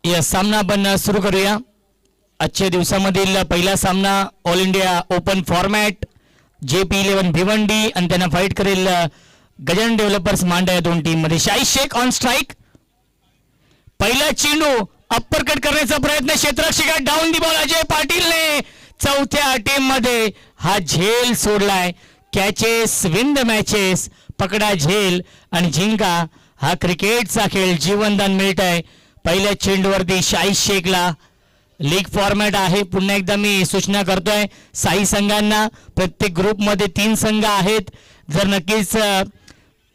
या सामना आपण सुरू करूया. आजच्या दिवसामधील पहिला सामना all India open format JP11 Bhiwandi आणि त्यांना फाईट करेल गजानन डेव्हलपर्स मांडा या दोन टीम मध्ये. Shahid Shaikh on strike. पहिला चेंडू अप्पर कट करण्याचा प्रयत्न, क्षेत्ररक्षक डाऊन दी बॉल. अजय पाटीलने चौथ्या टीम मध्ये हा झेल सोडलाय. कॅचेस विन द मॅचेस, पकडा झेल आणि जिंका. हा क्रिकेटचा खेळ, जीवनदान मिळत आहे पहिल्या चेंडूवरती शाहीद शेखला. लीग फॉर्मॅट आहे. पुन्हा एकदा मी सूचना करतोय साई संघांना, प्रत्येक ग्रुपमध्ये 3 संघ आहेत. जर नक्कीच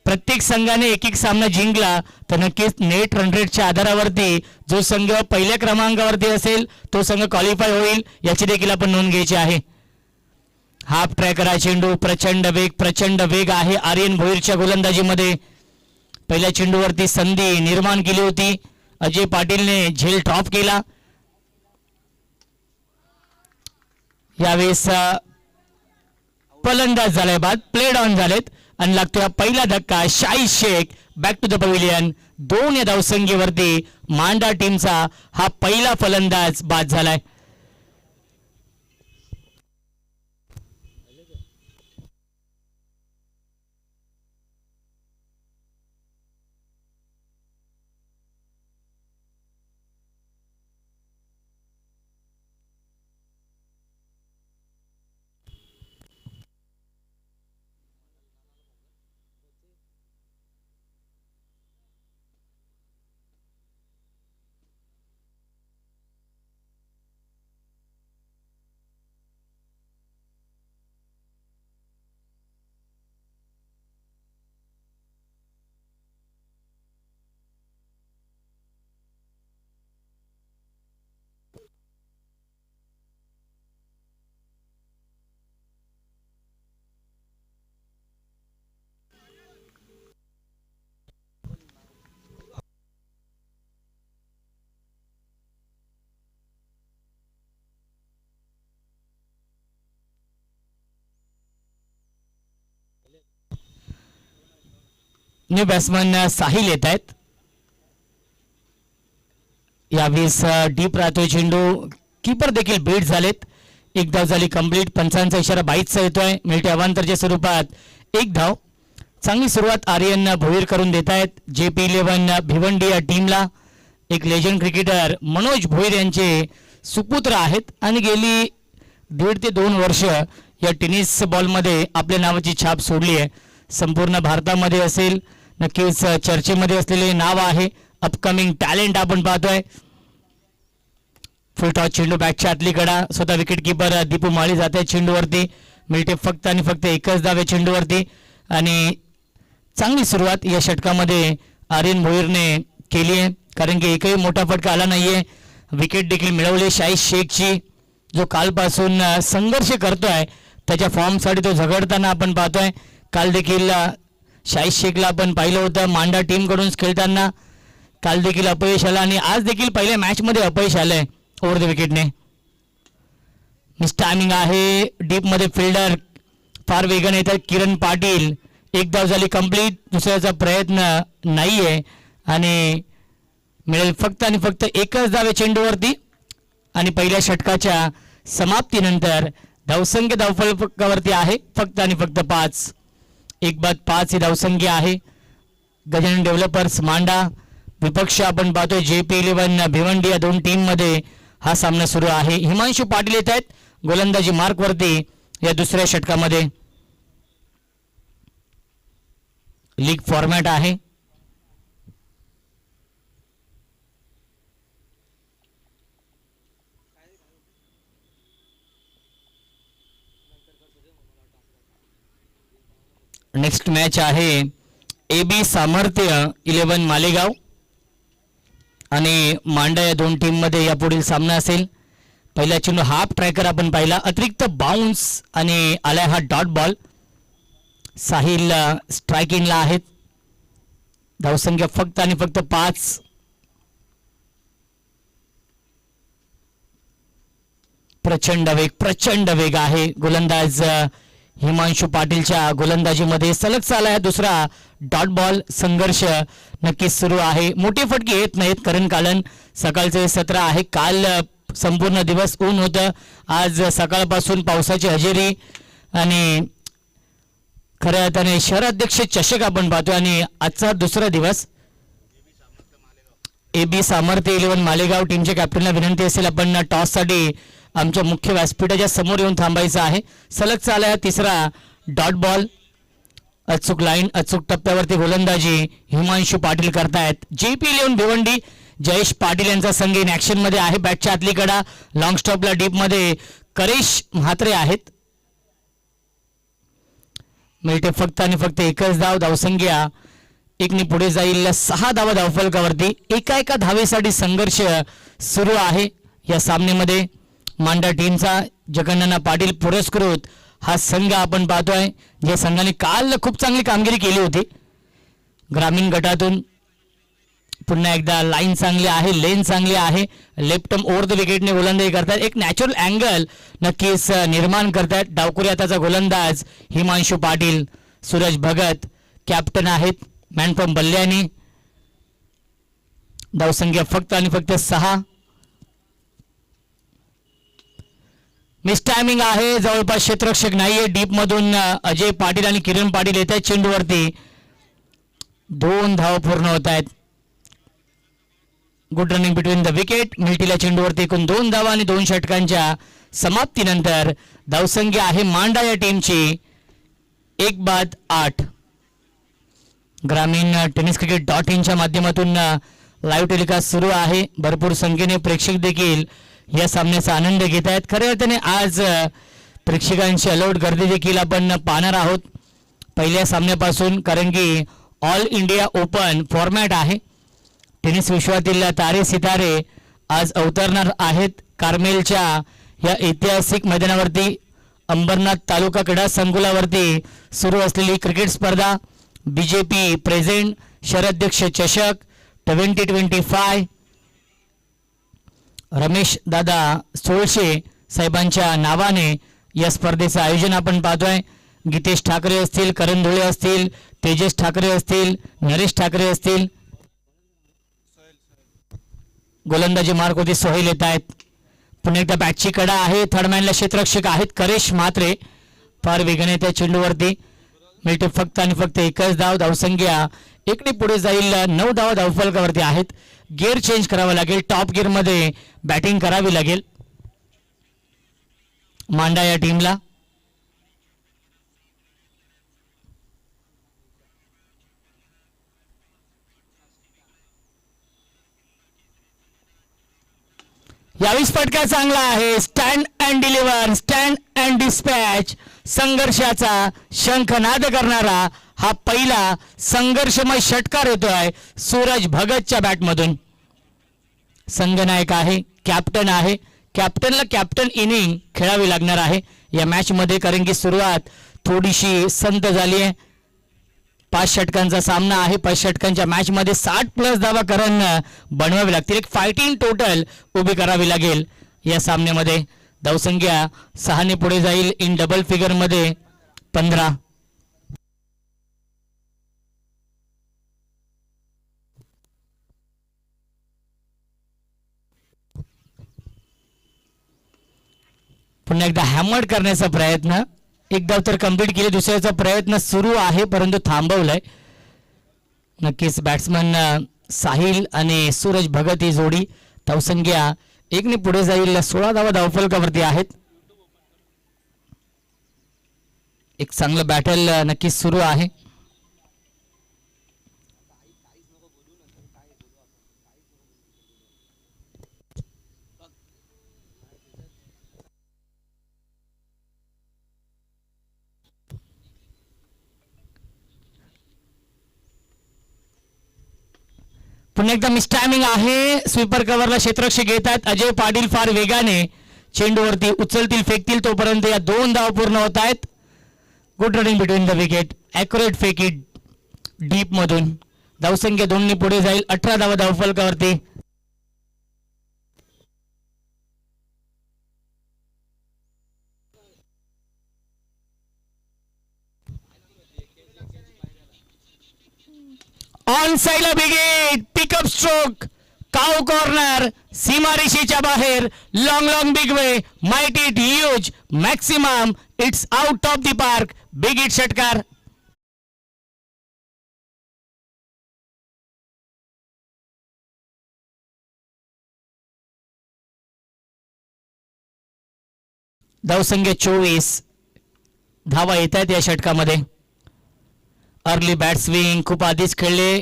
प्रत्येक संघाने एक एक सामना जिंकला तर नक्कीच नेट रन रेटच्या आधारावरती जो संघ पहिल्या क्रमांकावरती असेल तो संघ क्वालिफाय होईल, याची देखील आपण नोंद घ्यायची आहे. हाफ ट्रॅकर हा चेंडू, प्रचंड वेग आहे आर्यन भोईरच्या गोलंदाजीमध्ये. पहिल्या चेंडूवरती संधी निर्माण केली होती, अजय पाटीलने झेल ड्रॉप केला. यावेळेस फलंदाज झालाय बाद, प्लेड ऑन झालेत आणि लागतोय पहिला धक्का. Shahid Shaikh back to the pavilion. 2 या धावसंख्येवरती मांडा टीमचा हा पहिला फलंदाज बाद झालाय. न्यू बॅट्समन साहिल येत आहेत. यावेळेस डीप राहतोय चेंडू, कीपर देखील बीट झालेत. एक धाव झाली कंप्लीट. पंचांचा इशारा 22चा येतोय. मिळते अवांतरच्या स्वरूपात 1 धाव. चांगली सुरुवात आर्यन भोईर करून देत आहेत JP11 भिवंडी या टीमला. एक लेजंड क्रिकेटर मनोज भोईर यांचे सुपुत्र आहेत आणि गेली 1.5 ते 2 वर्ष या टेनिस बॉलमध्ये आपल्या नावाची छाप सोडली आहे. संपूर्ण भारतामध्ये असेल नक्कीच चर्चेमध्ये असलेले नाव आहे. अपकमिंग टॅलेंट आपण पाहतोय. फुल टॉस चेंडू बॅटच्या आतली कडा. स्वतः विकेट किपर दीपू माळी जात आहे चेंडूवरती. मिळते फक्त आणि फक्त 1च धाव चेंडूवरती आणि चांगली सुरुवात या षटकामध्ये आर्यन भोईरने केली आहे, कारण की एकही मोठा फटका आला नाहीये. विकेट देखील मिळवले शाहीद शेखची, जो कालपासून संघर्ष करतोय. त्याच्या फॉर्मसाठी तो झगडताना आपण पाहतोय. काल देखील शाहीद शेखला आपण पाहिलं होतं मांडा टीमकडून खेळताना. काल देखील अपयश आलं आणि आज देखील पहिल्या मॅचमध्ये अपयश आलंय ओव्हर द विकेटने. मिस टायमिंग आहे. डीपमध्ये फिल्डर फार वेगाने येतात. किरण पाटील. 1 धाव झाली कंप्लीट. दुसऱ्याचा प्रयत्न नाहीये आणि मिळेल फक्त आणि फक्त 1च धाव चेंडूवरती. आणि पहिल्या षटकाच्या समाप्तीनंतर धावसंख्या धावफलकावरती आहे फक्त आणि फक्त 5. 1-5 ही धावसंख्या आहे. गजानन डेव्हलपर्स मांडा विपक्ष आपण पाहतोय JP11 भिवंडी या दोन टीम मध्ये हा सामना सुरू आहे. हिमांशु पाटील येत आहेत गोलंदाजी मार्कवरती या दुसऱ्या षटकामध्ये. लीग फॉर्मॅट आहे. नेक्स्ट मॅच आहे AB सामर्थ्य 11 मालेगाव आणि मांडा या दोन टीम मध्ये यापुढील सामना असेल. पहिला चेंडू हाफ ट्रॅकर आपण पाहिला, अतिरिक्त बाउन्स आणि आलाय हा डॉट बॉल. साहिल स्ट्रायकिंगला आहेत. धावसंख्या फक्त आणि फक्त 5. प्रचंड वेग आहे. गोलंदाज हिमांशू पाटीलच्या गोलंदाजीमध्ये सलग चालला आहे दुसरा डॉट बॉल संघर्ष नक्कीच सुरू आहे. मोठी फटके येत नाहीत कारण कारण सकाळचे सत्र आहे. काल संपूर्ण दिवस ऊन होतं, आज सकाळपासून पावसाची हजेरी आणि खऱ्या अर्थाने शहराध्यक्ष चषक आपण पाहतोय आणि आजचा दुसरा दिवस. AB सामर्थ्य 11 मालेगाव टीमच्या कॅप्टनला विनंती असेल आपण टॉससाठी आमच्या मुख्य व्यासपीठाच्या समोर येऊन थांबायचं आहे. सलग चालला तिसरा डॉट बॉल. अचूक लाईन अचूक टप्प्यावरती गोलंदाजी हिमांशू पाटील करतायत. JP11 भिवंडी जयेश पाटील यांचा संघ इन ऍक्शन मध्ये आहे. बॅटच्या आतली कडा लॉंग स्टॉपला डीप मध्ये करेश म्हात्रे आहेत. मिळते फक्त आणि फक्त एकच धाव. धावसंख्या एकने पुढे जाईल 6 धावा धावफलकावरती. एका धावेसाठी संघर्ष सुरू आहे या सामन्यामध्ये. मांडा टीमचा जगन्नाथ पाटील पुरस्कृत हा संघ आपण पाहतोय, ज्या संघाने काल खूप चांगली कामगिरी केली होती. ग्रामीण गटातून पुन्हा एकदा लाईन चांगली आहे, लेन चांगली आहे. लेफ्ट ओव्हर द विकेटने गोलंदाजी करतात. एक नॅचरल अँगल नक्कीच निर्माण करतात. डावकुरी हाताचा गोलंदाज हिमांशू पाटील. सूरज भगत कॅप्टन आहेत मॅन फ्रॉम बल्ल्यानी. धावसंख्या फक्त आणि फक्त 6. मिस टायमिंग आहे, जवळपास क्षेत्ररक्षक नाहीये. डीप मधून अजय पाटील आणि किरण पाटील येत आहेत चेंडूवरती. 2 धाव पूर्ण होत आहेत. Good running between the wicket. मिल्टीला चेंडूवरती एकूण 2 धावा आणि 2 षटकांच्या समाप्तीनंतर धावसंख्या आहे मांडा या टीमची 1-8. ग्रामीण टेनिस क्रिकेट .in माध्यमातून लाईव्ह टेलिकास्ट सुरू आहे. भरपूर संख्येने प्रेक्षक देखील या सामन्याचा आनंद घेत आहेत. खऱ्या अर्थाने आज प्रेक्षकांची अलाउड गर्दी देखील आपण पाहणार आहोत पहिल्या सामन्यापासून, कारण की ऑल इंडिया ओपन फॉर्मॅट आहे. टेनिस विश्वातील तारे सितारे आज अवतरणार आहेत कार्मेलच्या या ऐतिहासिक मैदानावरती. अंबरनाथ तालुका क्रीडा संकुलावरती सुरू असलेली क्रिकेट स्पर्धा BJP प्रेझेंट शहराध्यक्ष चषक 2025 रमेश दादा सोळशे साहेबांच्या नावाने या स्पर्धेचं आयोजन आपण पाहतोय. गीतेश ठाकरे असतील, करण धुळे असतील, तेजस ठाकरे असतील, नरेश ठाकरे असतील. गोलंदाजी मार्क होती सोहेल येत आहेत. पुन्हा एकदा बॅटची कडा आहे. थर्डमॅनला क्षेत्ररक्षक आहेत करेश म्हात्रे. फार वेगाने त्या चेंडूवरती. मिळते फक्त आणि फक्त एकच धाव. धावसंख्या एकने पुढे जाईल 9 धावा धावफलकावरती आहेत. गिअर चेंज करावा लागेल. टॉप गिअर मध्ये बॅटिंग करावी लागेल मांडा या टीमला. यावेळेस फटका चांगला आहे. Stand and deliver, stand and dispatch. संघर्षाचा शंखनाद करणारा हा पहिला संघर्षमय षटकार येतोय सूरज भगतच्या बॅटमधून. संघनायक आहे, कॅप्टन आहे. कॅप्टनला कॅप्टन इनिंग खेळावी लागणार आहे या मॅच मध्ये, कारण की सुरुवात थोडीशी संत झाली आहे. 5 षटकांचा सामना आहे. 5 षटकांच्या मॅच मध्ये 60+ धावा करण बनवावी लागतील. एक फायटिंग टोटल उभी करावी लागेल या सामन्यामध्ये. धावसंख्या 6 ने पुढे जाईल इन डबल फिगर मध्ये 15. पुन्हा एकदा हॅमर्ड करण्याचा प्रयत्न. एक धाव तर कंप्लीट केली. दुसऱ्याचा प्रयत्न सुरू आहे परंतु थांबवलाय. नक्कीच बॅट्समन साहिल आणि सूरज भगत ही जोडी. धावसंख्या 1 ने पुढे जाईल. 16 धावा धावफलकावरती आहेत. एक चांगलं बॅटल नक्कीच सुरू आहे. पुन्हा एकदा मिस टायमिंग आहे. स्वीपर कव्हरला क्षेत्ररक्षक येतात. अजय पाटील फार वेगाने चेंडूवरती उचलतील फेकतील तोपर्यंत या 2 धाव पूर्ण होत आहेत. Good running between the wicket. Accurate fake it deep मधून. धावसंख्या 2 ने पुढे जाईल. 18 धावा धावफलकावरती. ऑन साईडला बिगेट पिकअप स्ट्रोक काउ कॉर्नर सीमारेषेच्या बाहेर long big way might it huge maximum it's out of the park big it षटकार. धावसंख्या 24 धावा येत आहेत या षटकामध्ये. अर्ली बॅट स्विंग खूप आधीच खेळले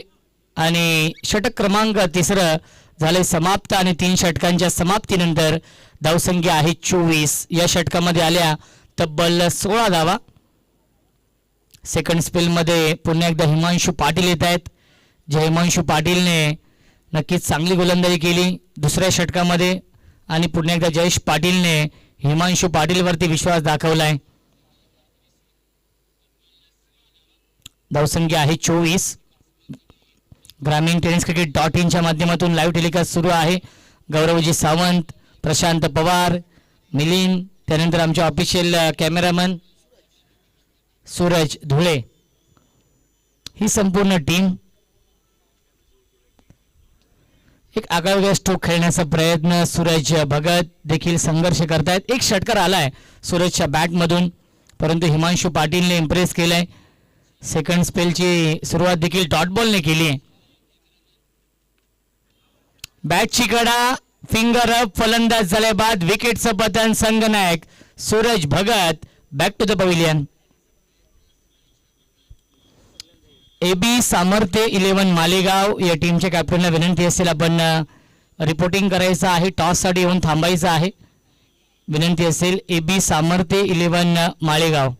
आणि षटक क्रमांक तिसरं झाले समाप्त आणि 3 षटकांच्या समाप्तीनंतर धावसंख्या आहे 24. या षटकामध्ये आल्या तब्बल 16 धावा. सेकंड स्पेलमध्ये पुन्हा एकदा हिमांशू पाटील येत आहेत. जे हिमांशू पाटीलने नक्कीच चांगली गोलंदाजी केली दुसऱ्या षटकामध्ये आणि पुन्हा एकदा जयेश पाटीलने हिमांशू पाटीलवरती विश्वास दाखवलाय. धावसंख्या आहे 24. ग्रामीण टेनिस क्रिकेट .in च्या माध्यमातून लाईव्ह टेलिकास्ट सुरू आहे. गौरवजी सावंत, प्रशांत पवार, मिलिंद, त्यानंतर आमचे ऑफिशियल कॅमेरामन सूरज धुळे, ही संपूर्ण टीम एक आगळावेगळा स्ट्रोक खेळण्याचा प्रयत्न. सूरज भगत देखील संघर्ष करतायत. एक षटकार आलाय सूरजच्या बॅटमधून परंतु हिमांशू पाटीलने इम्प्रेस केलाय. सेकंड स्पेलची सुरुवात देखील डॉट बॉलने केली आहे. बॅटची कडा फिंगर अप फलंदाज झाल्या बाद विकेटचं पतन संघनायक Suraj Bhagat back to the pavilion. AB सामर्थ्य 11 मालेगाव या टीमच्या कॅप्टनला विनंती असेल आपण रिपोर्टिंग करायचं आहे. टॉस साठी येऊन थांबायचं आहे. विनंती असेल AB सामर्थ्य 11 मालेगाव.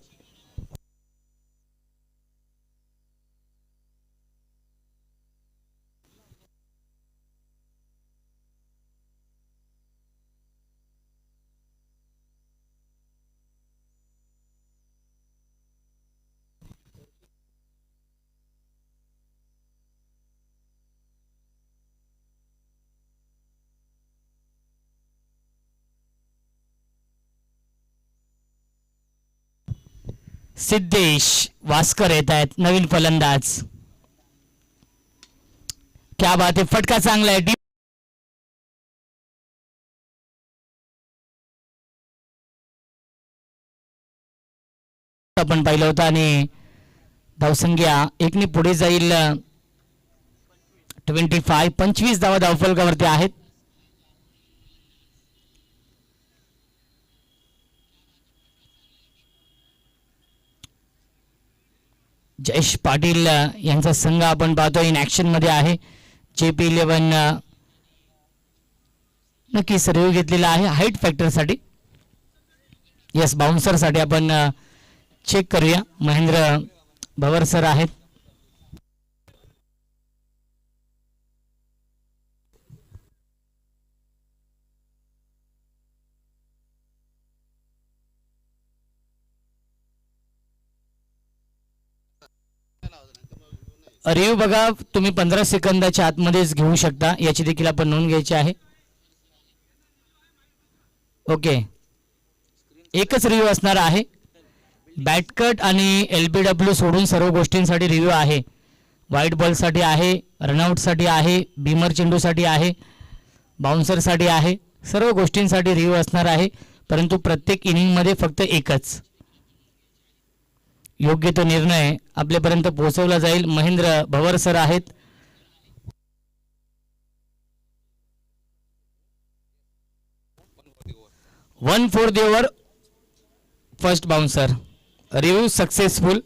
सिद्धेश वास्कर येत आहेत नवीन फलंदाज. क्या बात आहे. फटका चांगला आहे. आपण पाहिलं होतं आणि धावसंख्या 1 ने पुढे जाईल. 25 धावा धावफलकावरती आहेत. जयेश पाटील यांचा संघ आपण पाहतो इन ऍक्शन मध्ये आहे. JP11 नक्की सर्व्ह घेतलेला आहे हाईट फॅक्टर साठी. यस बाउन्सर साठी आपण चेक करूया. महेंद्र भवर सर आहेत. रिव्ह्यू बघा तुम्ही 15 सेकंदाच्या आतमध्येच घेऊ शकता. याची देखील आपण नोंद घ्यायची आहे. ओके एकच रिव्ह्यू असणार आहे. बॅटकट आणि LBW सोडून सर्व गोष्टींसाठी रिव्ह्यू आहे. व्हाईट बॉलसाठी आहे, रनआउटसाठी आहे, बीमर चेंडूसाठी आहे, बाउन्सरसाठी आहे. सर्व गोष्टींसाठी रिव्ह्यू असणार आहे परंतु प्रत्येक इनिंगमध्ये फक्त एकच. योग्य तो निर्णय आपल्यापर्यंत पोहोचवला जाईल. महेंद्र भवर सर आहेत. One for the over first bouncer. Review successful.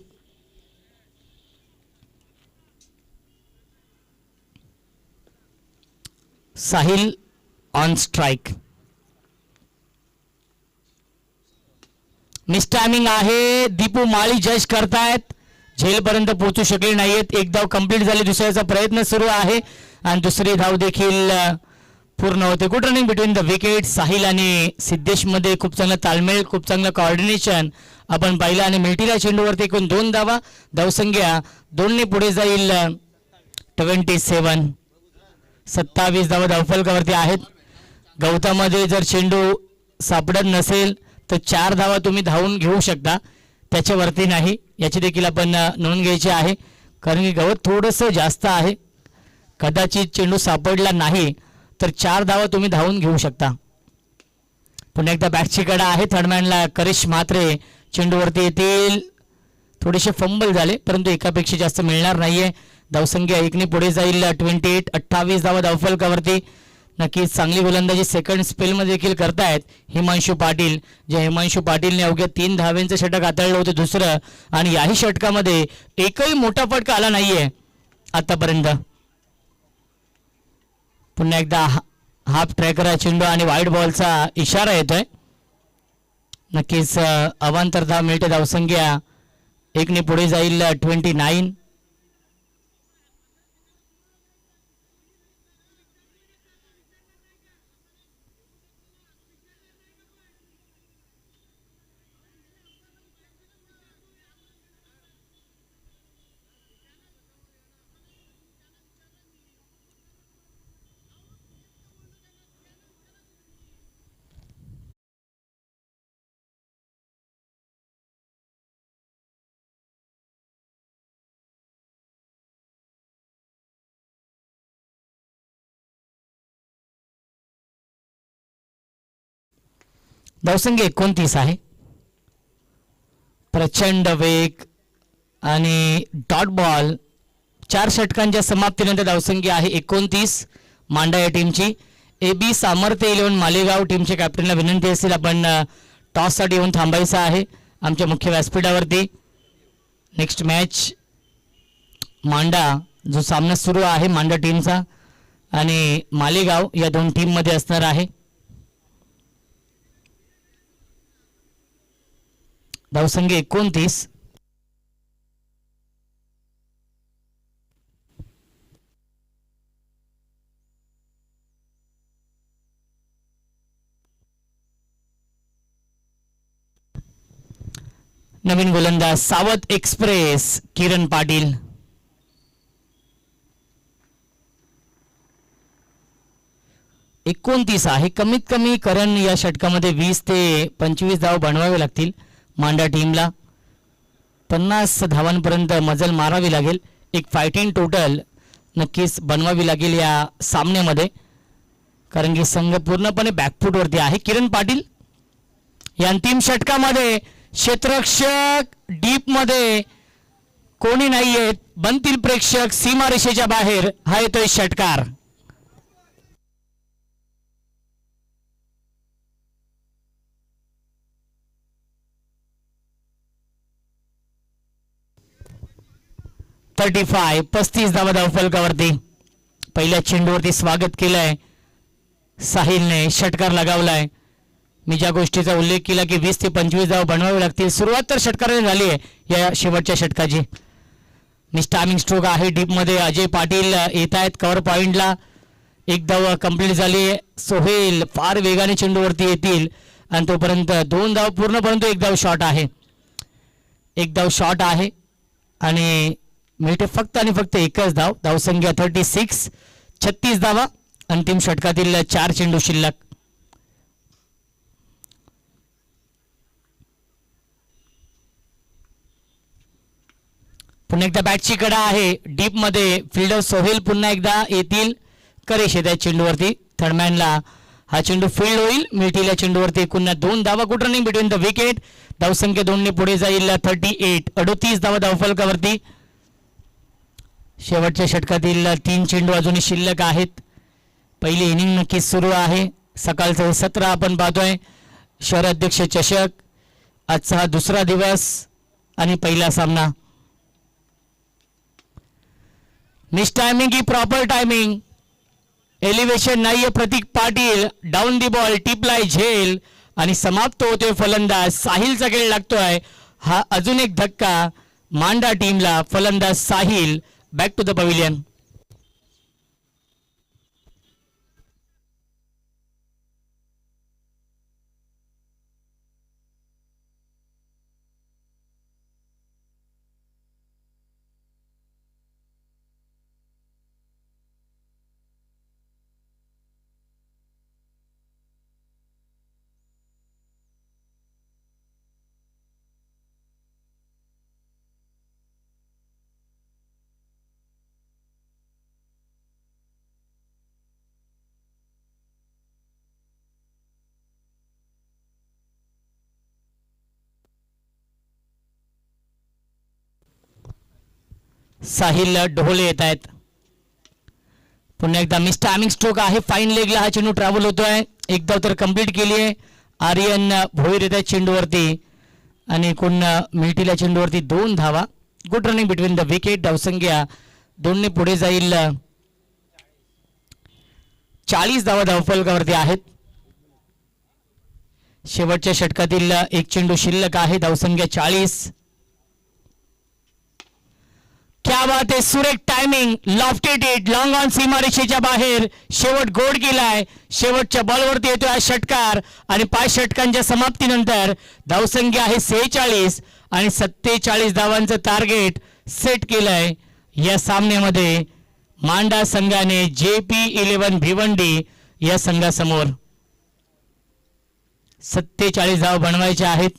Sahil on strike. Mistiming आहे. दीपू माळी जज करतायत. झेलपर्यंत पोहोचू शकले नाहीयेत. एक धाव कंप्लीट झाली. दुसऱ्याचा प्रयत्न सुरू आहे आणि दुसरी धाव देखील पूर्ण होते. Good running between the wicket. Sahil आणि सिद्धेश मध्ये खूप चांगला ताळमेळ, खूप चांगलं कॉर्डिनेशन आपण पाहिलं आणि मिल्टीला चेंडूवरती एकूण 2 धावा. धावसंख्या 2 ने पुढे जाईल. 27 धावा धावफलकावरती आहेत. गवतामध्ये जर चेंडू सापडत नसेल तर 4 धावा तुम्ही धावून घेऊ शकता, त्याच्यावरती नाही. याची देखील आपण नोंद घ्यायची आहे. कारण की गवत थोडंसं जास्त आहे. कदाचित चेंडू सापडला नाही तर 4 धावा तुम्ही धावून घेऊ शकता. पुन्हा एकदा बॅटची कडा आहे थर्डमॅनला. करिश म्हात्रे चेंडूवरती येतील. थोडेसे फंबल झाले परंतु एकापेक्षा जास्त मिळणार नाहीये. धावसंख्या 1ने पुढे जाईल. 28 28 धावा धावफलकावरती. नक्कीच चांगली गोलंदाजी सेकंड स्पेलमध्ये देखील करतायत हिमांशू पाटील. जे हिमांशू पाटीलने अवघ्या 3 धाव्यांचं षटक हाताळलं होतं दुसरं, आणि याही षटकामध्ये एकही मोठा फटका आला नाहीये आतापर्यंत. पुन्हा एकदा हाफ ट्रॅकर चेंडू आणि वाईड बॉलचा इशारा येतोय. नक्कीच अवांतर धाव मिळते. धावसंख्या 1ने पुढे जाईल. 29. धावसंख्या 29 आहे. प्रचंड वेग आणि डॉट बॉल. 4 षटकांच्या समाप्तीनंतर धावसंख्या आहे 29 मांडा या टीमची. AB सामर्थ्य 11 मालेगाव टीमच्या कॅप्टनला विनंती असेल आपण टॉससाठी येऊन थांबायचं आहे आमच्या मुख्य व्यासपीठावरती. नेक्स्ट मॅच मांडा जो सामना सुरू आहे मांडा टीमचा आणि मालेगाव या 2 टीममध्ये असणार आहे. धावसंख्या 29. नवीन गोलंदाज सावध एक्सप्रेस किरण पाटील. एकोणतीस आहे. कमीत कमी करण या षटकामध्ये 20 ते 25 धाव बनवावे लागतील मांडा टीमला. 50 धावांपर्यंत मजल मारावी लागेल. एक फायटिंग टोटल नक्कीच बनवावी लागेल या सामन्यामध्ये, कारण की संघ पूर्णपणे बॅकफूटवरती आहे. किरण पाटील या अंतिम षटकामध्ये क्षेत्ररक्षक डीप मध्ये कोणी नाहीये. बनतील प्रेक्षक सीमारेषेच्या बाहेर. हा येतोय षटकार. .35 35 धावा धावफलकावरती. पहिल्या चेंडूवरती स्वागत केलंय साहिलने. षटकार लगावलाय. मी ज्या गोष्टीचा उल्लेख केला की 20 ते 25 धाव बनवावे लागतील. सुरुवात तर षटकाराने झाली आहे या शेवटच्या षटकाची. मिस्टामिंग स्ट्रोक आहे डीप मध्ये. अजय पाटील येत आहेत कव्हर पॉइंटला. एक धाव कंप्लीट झाली. सोहेल फार वेगाने चेंडूवरती येतील आणि तोपर्यंत 2 धाव पूर्ण, परंतु एक धाव शॉट आहे. एक धाव शॉट आहे आणि मिळते फक्त आणि फक्त एकच धाव. धावसंख्या 36. 36 धावा. अंतिम षटकातील 4 चेंडू शिल्लक. पुन्हा एकदा बॅटची कडा आहे डीप मध्ये. फिल्डर सोहेल पुन्हा एकदा येतील. करेश येत आहे चेंडूवरती. थर्डमॅनला हा चेंडू फील्ड होईल. मिळतील या चेंडूवरती पुन्हा 2 धावा. Good running between the wicket. धावसंख्या 2 ने पुढे जाईल. 38 38 धावा धावफलकावरती. शेवटच्या षटकातील 3 चेंडू अजूनही शिल्लक आहेत. पहिली इनिंग नक्कीच सुरू आहे. सकाळचं हे सत्र आपण पाहतोय. शहर अध्यक्ष चषक आजचा हा दुसरा दिवस आणि पहिला सामना. मिस टायमिंग की प्रॉपर टायमिंग. एलिव्हेशन नाहीये. प्रतीक पाटील डाऊन दी बॉल. टिपलाय झेल आणि समाप्त होतोय फलंदाज. साहिलचा खेळ लागतोय. हा अजून एक धक्का मांडा टीमला. फलंदाज Sahil back to the pavilion. Sahil Dhole येत आहेत. पुन्हा एकदा मिस टायमिंग स्ट्रोक आहे. फाईन लेगला हा चेंडू ट्रॅव्हल होतोय. एक धाव तर कंप्लीट केली आहे. आर्यन भोईर येत आहे चेंडूवरती आणि एकूण मिळतील चेंडूवरती 2 धावा. Good running between the wicket. धावसंख्या 2 ने पुढे जाईल. 40 धावा धावफलकावरती आहेत. शेवटच्या षटकातील एक चेंडू शिल्लक आहे. धावसंख्या 40. क्या बात आहे. सुरेख timing. Lofted it long on सीमारेषेच्या बाहेर. शेवट गोड गेलाय. शेवटच्या बॉलवरती येतोय हा षटकार आणि 5 षटकांच्या समाप्तीनंतर धावसंख्या आहे 46 आणि 47 धावांचं टार्गेट सेट केलंय या सामन्यामध्ये मांडा संघाने JP11 भिवंडी या संघासमोर. 47 धाव बनवायचे आहेत.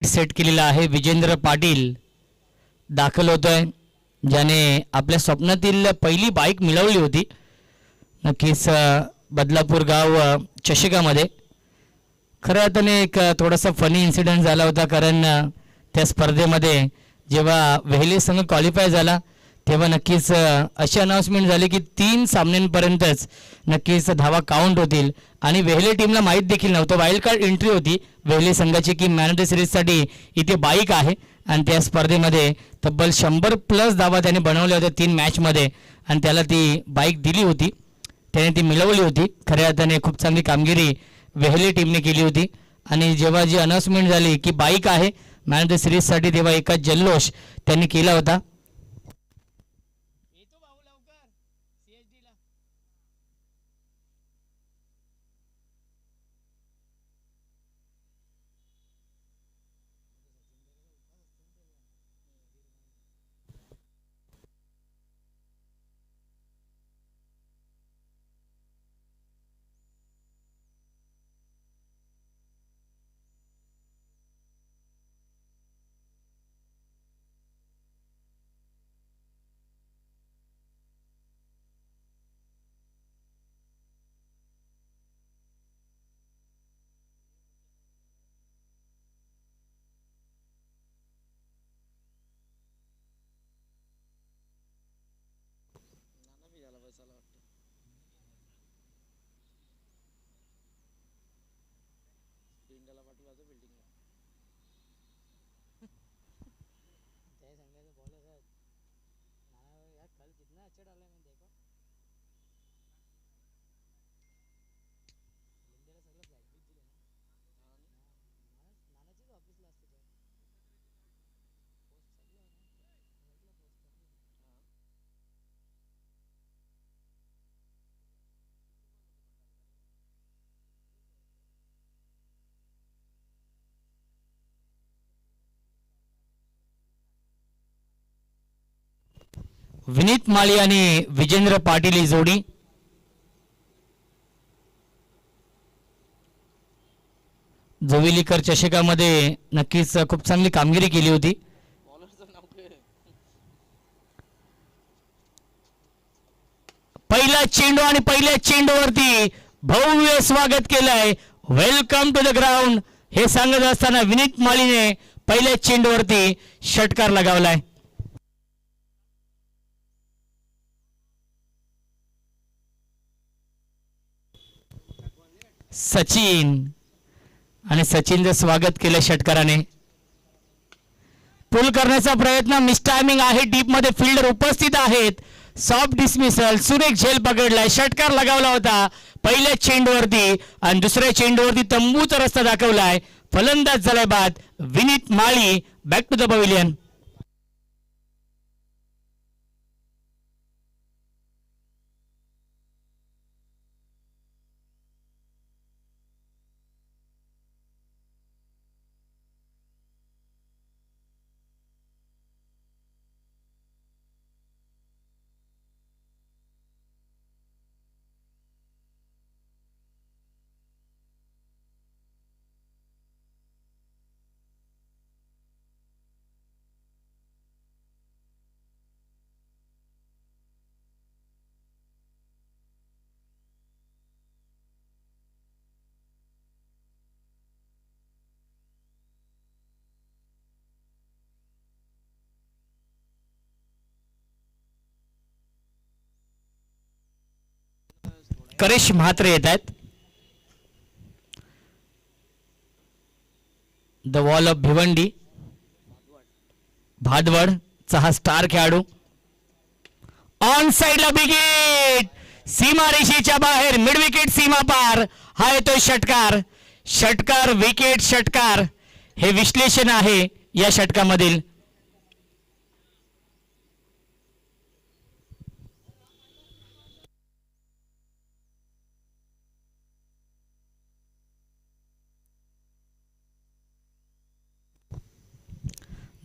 सेट केलेला आहे. विजेंद्र पाटील दाखल होतोय, ज्याने आपल्या स्वप्नातील पहिली बाईक मिळवली होती. नक्कीच बदलापूर गाव चषकामध्ये. खरं अर्थाने एक थोडासा फनी इन्सिडेंट झाला होता, कारण त्या स्पर्धेमध्ये जेव्हा वेहले संघ क्वालिफाय झाला तेव्हा नक्कीच अशी अनाउन्समेंट झाली की 3 सामन्यांपर्यंतच नक्कीच धावा काउंट होतील आणि वेहले टीमला माहीत देखील नव्हतं. वाईल्ड कार्ड एंट्री होती वेहले संघाची की मॅन ऑफ द सिरीजसाठी इथे बाईक आहे आणि त्या स्पर्धेमध्ये तब्बल 100+ धावा त्याने बनवल्या होत्या 3 मॅचमध्ये आणि त्याला ती बाईक दिली होती, त्याने ती मिळवली होती. खऱ्या अर्थाने खूप चांगली कामगिरी वेहले टीमने केली होती आणि जेव्हा जी अनाउन्समेंट झाली की बाईक आहे मॅन ऑफ द सिरीजसाठी तेव्हा एका जल्लोष त्यांनी केला होता. विनीत माळी आणि विजेंद्र पाटील ही जोडी जोविलीकर चषकामध्ये नक्कीच खूप चांगली कामगिरी केली होती. पहिला चेंडू आणि पहिल्या चेंडूवरती भव्य स्वागत केलंय. वेलकम टू द ग्राउंड हे सांगत असताना विनीत माळीने पहिल्या चेंडूवरती षटकार लगावलाय. सचिन आणि सचिनचं स्वागत केलं षटकाराने. पुल करण्याचा प्रयत्न मिस टायमिंग आहे. डीप मध्ये फिल्डर उपस्थित आहेत. सॉफ्ट डिसमिसल सुरेख झेल पकडलाय. षटकार लगावला होता पहिल्या चेंडूवरती आणि दुसऱ्या चेंडूवरती तंबूचा रस्ता दाखवलाय. फलंदाज झालाय बाद. Vineet Mali back to the pavilion. Karesh Mhatre येत आहेत. द वॉल ऑफ भिवंडी भादवडचा हा स्टार खेळाडू. ऑन साइडला विकेट. सीमा रेषेच्या बाहेर मिड विकेट सीमा पार. हा येतोय षटकार. षटकार विकेट षटकार हे विश्लेषण आहे या षटकामधील.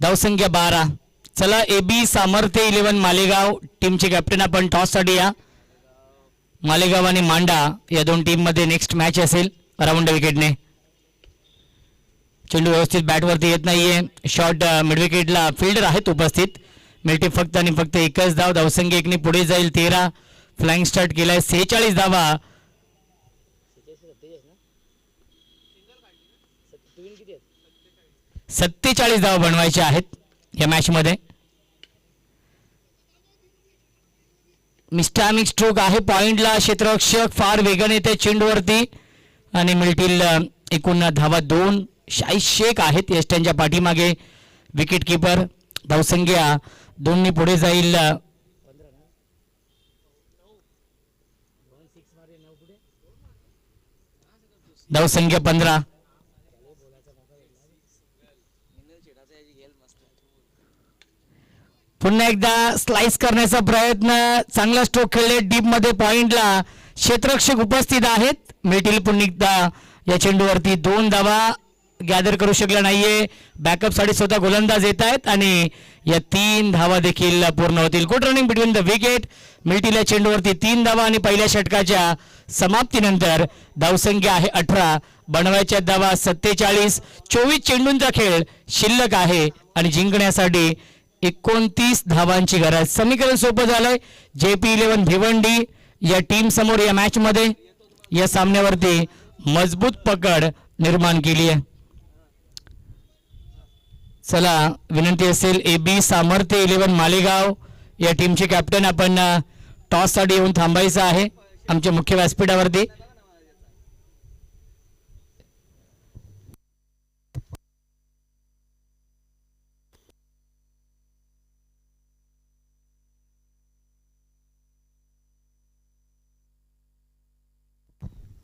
धावसंख्या 12. चला AB सामर्थ्य 11 मालेगाव टीमचे कॅप्टन आपण टॉस साठी या. मालेगाव आणि मांडा या दोन टीम मध्ये नेक्स्ट मॅच असेल. राऊंड विकेटने चेंडू व्यवस्थित बॅटवरती येत नाहीये. शॉर्ट मिड विकेटला फिल्डर आहेत उपस्थित. मिळते फक्त आणि फक्त एकच धाव. धावसंख्या 1 ने पुढे जाईल. 13 फ्लाइंग स्टार्ट केलाय. 46 धावा. 47 धावा बनवायचे आहेत या मॅच मध्ये. मिस्टॅमिक स्ट्रोक आहे पॉइंटला. क्षेत्ररक्षक फार वेगाने त्या चेंडूवरती आणि मिळतील एकूण धावा 2. शाहीद शेख आहेत यष्ट्यांच्या पाठीमागे विकेट किपर. धावसंख्या 2 ने पुढे जाईल. धावसंख्या 15. पुन्हा एकदा स्लाइस करण्याचा प्रयत्न. चांगला स्ट्रोक खेळले डीप मध्ये पॉइंटला. क्षेत्ररक्षक उपस्थित आहेत. मिळतील पुन्हा एकदा या चेंडूवरती 2 धावा गॅदर करू शकला नाहीये. बॅकअप साठी स्वतः गोलंदाज येत आहेत आणि या 3 धावा देखील पूर्ण होतील. Good running between the wicket. मिळतील या चेंडूवरती 3 धावा आणि पहिल्या षटकाच्या समाप्तीनंतर धावसंख्या आहे 18. बनवायच्या धावा 47. 24 चेंडूंचा खेळ शिल्लक आहे आणि जिंकण्यासाठी 29 धावांची गरज. समीकरण सोपं झालंय. JP11 भिवंडी या टीम समोर या मॅच मध्ये या सामन्यावरती मजबूत पकड निर्माण केली आहे. चला विनंती असेल AB सामर्थ्य 11 मालेगाव या टीमचे कॅप्टन आपण टॉस साठी येऊन थांबायचं आहे आमच्या मुख्य व्यासपीठावरती.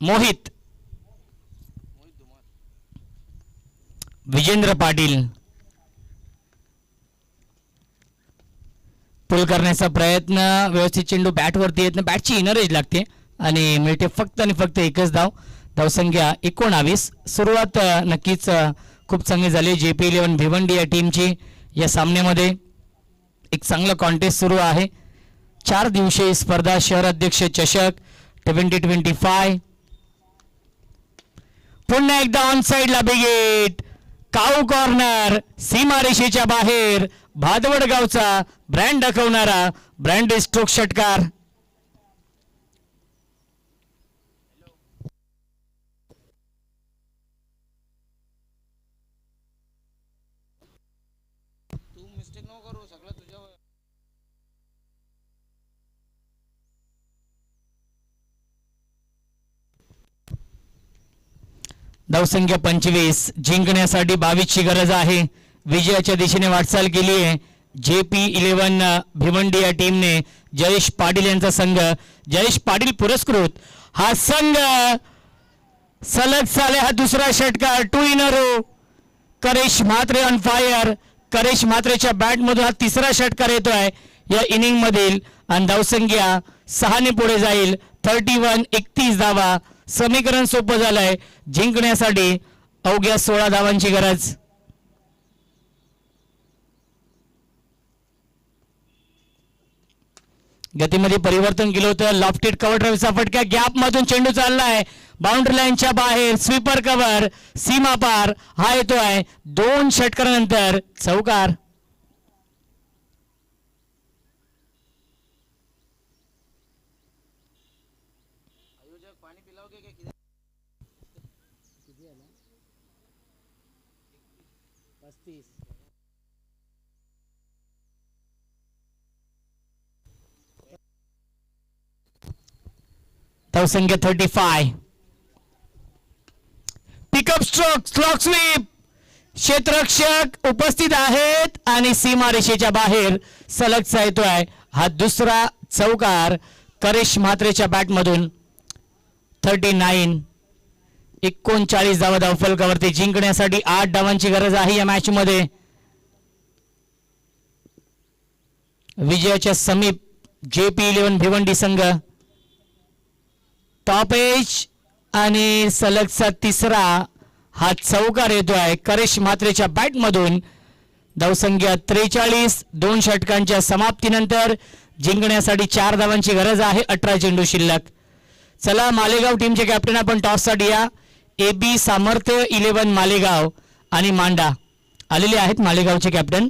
मोहित विजेंद्र पाटील पुल करण्याचा प्रयत्न. व्यवस्थित चेंडू बॅटवरती येत नाही. बॅटची इनर एज लागते आणि मिळते फक्त आणि फक्त एकच धाव. धावसंख्या 19. सुरुवात नक्कीच खूप चांगली झाली JP11 भिवंडी या टीमची. या सामन्यामध्ये एक चांगला कॉन्टेस्ट सुरू आहे. 4 दिवसीय स्पर्धा शहर अध्यक्ष चषक 2025. पुन्हा एकदा ऑन साइडला बिगेट काऊ कॉर्नर सीमारेषेच्या बाहेर भादवड गावचा ब्रँड दाखवणारा ब्रँड स्ट्रोक षटकार. धावसंख्या 25 जिंकण्यासाठी 22 ची गरज आहे. विजयाच्या दिशेने वाटचाल केली आहे JP11 भिवंडी या टीमने. जयेश पाटील यांचा संघ, जयेश पाटील पुरस्कृत हा संघ सलग साले हा दुसरा षटकार 2 in a row. Karesh Mhatre on fire. Karesh म्हात्रेच्या बॅट मधून हा तिसरा षटकार येतोय या इनिंग मधील आणि धावसंख्या 6 ने पुढे जाईल. 31 धावा. समीकरण सोपं झालंय. जिंकण्यासाठी अवघ्या 16 धावांची गरज. गतीमध्ये परिवर्तन केलं होतं. लॉफ्टेड कव्हर ड्राईव्हचा फटका गॅप मधून चेंडू चाललाय बाउंड्री लाईनच्या बाहेर. स्वीपर कव्हर सीमा पार हा येतोय. 2 षटकारानंतर चौकार. धावसंख्या 35. Pickup stroke slog sweep. क्षेत्ररक्षक उपस्थित आहेत आणि सीमारेषेच्या बाहेर सलगचा येतोय हा दुसरा चौकार करेश म्हात्रेच्या बॅटमधून. 39 धावा धावफलकावरती. जिंकण्यासाठी 8 धावांची गरज आहे या मॅच मध्ये. विजयाच्या समीप JP11 भिवंडी संघ. टॉप एज आणि सलगचा तिसरा हा चौकार येतोय करेश म्हात्रेच्या बॅट मधून. धावसंख्या 43. 2 षटकांच्या समाप्तीनंतर जिंकण्यासाठी 4 धावांची गरज आहे. 18 चेंडू शिल्लक. चला मालेगाव टीमचे कॅप्टन आपण टॉससाठी या. AB सामर्थ्य 11 मालेगाव आणि मांडा आलेले आहेत मालेगावचे कॅप्टन.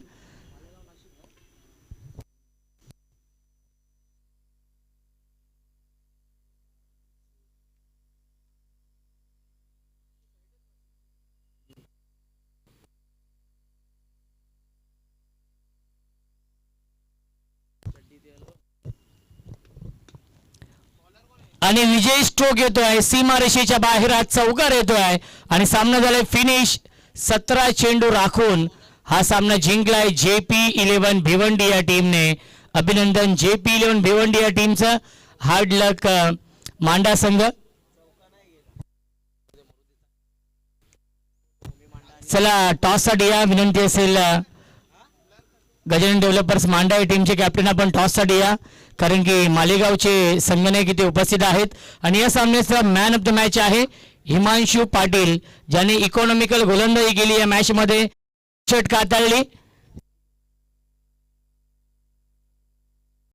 आणि विजय स्ट्रोक येतोय सीमारेषेच्या बाहेर. हा चौकार येतोय आणि सामना झालाय फिनिश. 17 चेंडू राखून हा सामना जिंकलाय JP11 भिवंडी या टीमने. अभिनंदन JP11 भिवंडी या टीमचं. हार्ड लक मांडा संघ. चला टॉस साठी या. विनंती असेल गजानन डेव्हलपर्स मांडा या टीमचे कॅप्टन आपण टॉस साठी या, कारण की मालेगावचे संघनायक इथे उपस्थित आहेत. आणि या सामन्याचा मॅन ऑफ द मॅच आहे हिमांशू पाटील, ज्याने इकॉनॉमिकल गोलंदाजी केली या मॅच मध्ये. षटकार हाताळली.